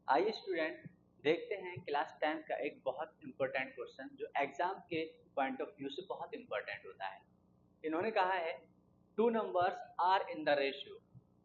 आइए स्टूडेंट देखते हैं क्लास 10 का एक बहुत इंपॉर्टेंट क्वेश्चन जो एग्जाम के पॉइंट ऑफ व्यू से बहुत इंपॉर्टेंट होता है। इन्होंने कहा है two numbers are in the ratio.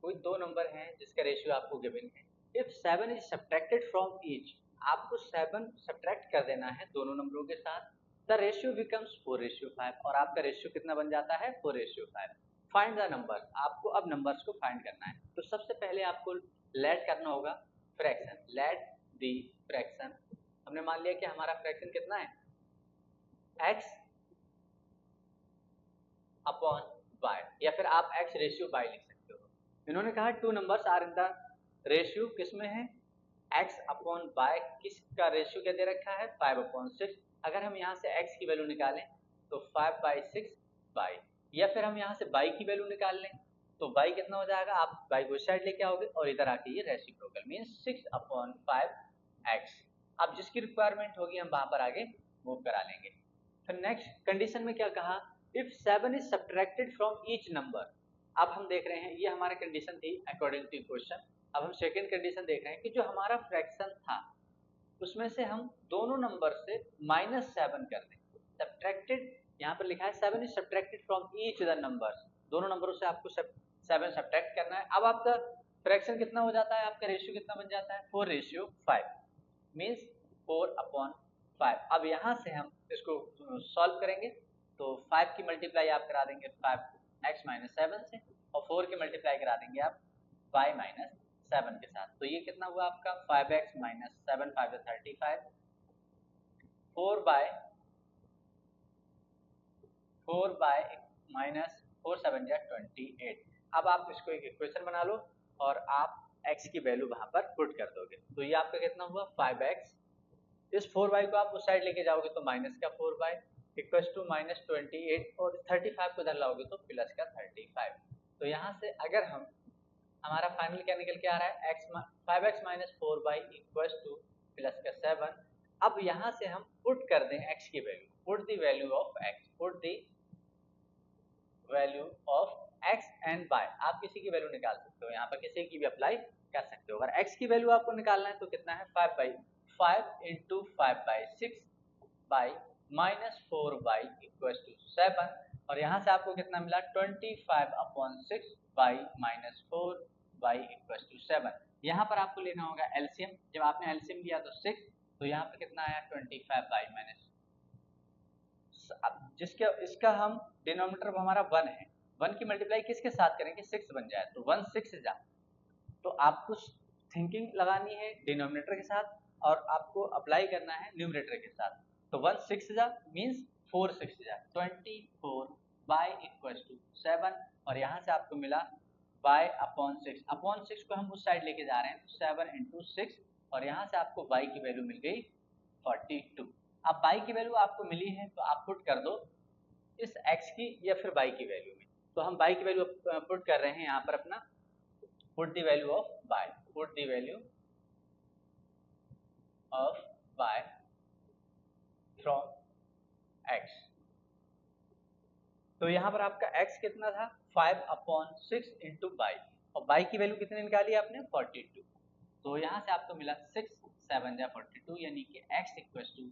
कोई दो नंबर हैं जिसका रेशियो आपको गिवन है। If 7 is subtracted from each, आपको 7 सब्ट्रैक्ट कर देना है दोनों नंबरों के साथ। द रेशियो बिकम्स 4:5 और आपका रेशियो कितना बन जाता है 4:5। फाइंड द नंबर, आपको अब नंबर्स को फाइंड करना है। तो सबसे पहले आपको लेट करना होगा फ्रैक्शन। लेट दी फ्रैक्शन, हमने मान लिया कि हमारा फ्रैक्शन कितना है x अपॉन y, या फिर आप x रेशियो y लिख सकते हो। इन्होंने कहा two numbers are in the ratio, किसमें है x अपॉन y, किसका रेशियो क्या दे रखा है 5/6। अगर हम यहाँ से x की वैल्यू निकालें तो 5/6 y, या फिर हम यहाँ से y की वैल्यू निकाल लें तो y कितना हो जाएगा, आप y को इस साइड लेके आओगे और इधर आके ये रेसिप्रोकल मींस 6/5x। अब जिसकी रिक्वायरमेंट होगी हम वहां पर आगे मूव करा लेंगे। फिर नेक्स्ट कंडीशन में क्या कहा, if 7 is subtracted from each number. अब हम देख रहे हैं ये हमारी कंडीशन थी अकॉर्डिंग टू क्वेश्चन। अब हम सेकंड कंडीशन देख रहे हैं कि जो हमारा फ्रैक्शन था उसमें से हम दोनों नंबर से -7 कर दें। सब्ट्रैक्टेड यहाँ पर लिखा है 7 is subtracted from each the numbers, दोनों नंबरों से आपको 7 सब्ट्रैक्ट करना है। अब आपका फ्रैक्शन कितना हो जाता है, आपका रेशियो कितना बन जाता है 4:5 मीन्स 4/5। अब यहाँ से हम इसको सॉल्व करेंगे तो 5 की मल्टीप्लाई आप करा देंगे 5x-7 से और 4 की मल्टीप्लाई करा देंगे आप y-7 के साथ। तो ये कितना हुआ आपका 5x-7, 5 35, 4/-4 7 अब आप इसको एक इक्वेशन बना लो और आप x की वैल्यू वहां पर पुट कर दोगे तो ये आपका कितना हुआ 5x। इस 4y को आप उस साइड लेके जाओगे तो माइनस का 4y इक्वल टू -28 और 35 को इधर लाओगे तो प्लस का 35। तो यहाँ से अगर हम हमारा फाइनल क्या निकल के आ रहा है 5x-4y इक्वल टू प्लस का 7। अब यहाँ से हम पुट कर दें x की value, put the value of x, put the value of x and y। आप किसी की वैल्यू निकाल सकते हो, यहाँ पर किसी की भी अप्लाई कर सकते हो। अगर x की वैल्यू आपको निकालना है तो कितना है 5/5 into 5/6 by -4y equal to 7 और यहाँ से आपको कितना मिला 25/6 बाई -4y इक्वल टू 7। यहाँ पर आपको लेना होगा एलसीएम। जब आपने एलसीएम लिया तो 6, तो यहाँ पर कितना आया 25 बाई माइनस, जिसके इसका हम डिनोमिनेटर हमारा 1 है, 1 की मल्टीप्लाई किसके साथ करेंगे 6 बन जाए तो 1 6 जा। तो आपको थिंकिंग लगानी है डिनोमिनेटर के साथ और आपको अप्लाई करना है न्यूमरेटर के साथ। तो 1 6 जा मींस 4 6 जा 24 बाई इक्वल टू 7 और यहाँ से आपको मिला y/6 को हम उस साइड लेके जा रहे हैं तो 7 इंटू 6 और यहाँ से आपको y की वैल्यू मिल गई 42। अब y की वैल्यू आपको मिली है तो आप पुट कर दो इस x की या फिर y की वैल्यू में। तो हम y की वैल्यू पुट कर रहे हैं यहाँ पर अपना put the value of y, put the value of y from x। तो यहाँ पर आपका x कितना था 5/6 इंटू y और y की वैल्यू कितनी निकाली आपने 42। तो यहाँ से आपको मिला 6 7 जा 42 यानी कि x इक्वल टू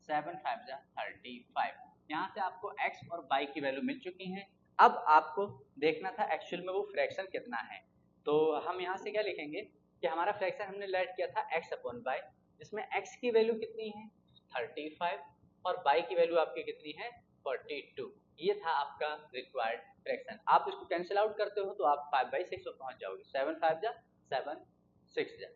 7 5 जा 35। यहाँ से आपको x और y की वैल्यू मिल चुकी हैं। अब आपको देखना था एक्चुअल में वो फ्रैक्शन कितना है। तो हम यहाँ से क्या लिखेंगे कि हमारा फ्रैक्शन हमने लेट किया था x/y, जिसमें x की वैल्यू कितनी है 35 और y की वैल्यू आपकी कितनी है 42। ये था आपका रिक्वायर्ड फ्रैक्शन। आप इसको कैंसिल आउट करते हो तो आप 5/6 पर पहुंच जाओगे, 7 5 जा 7 6 जा।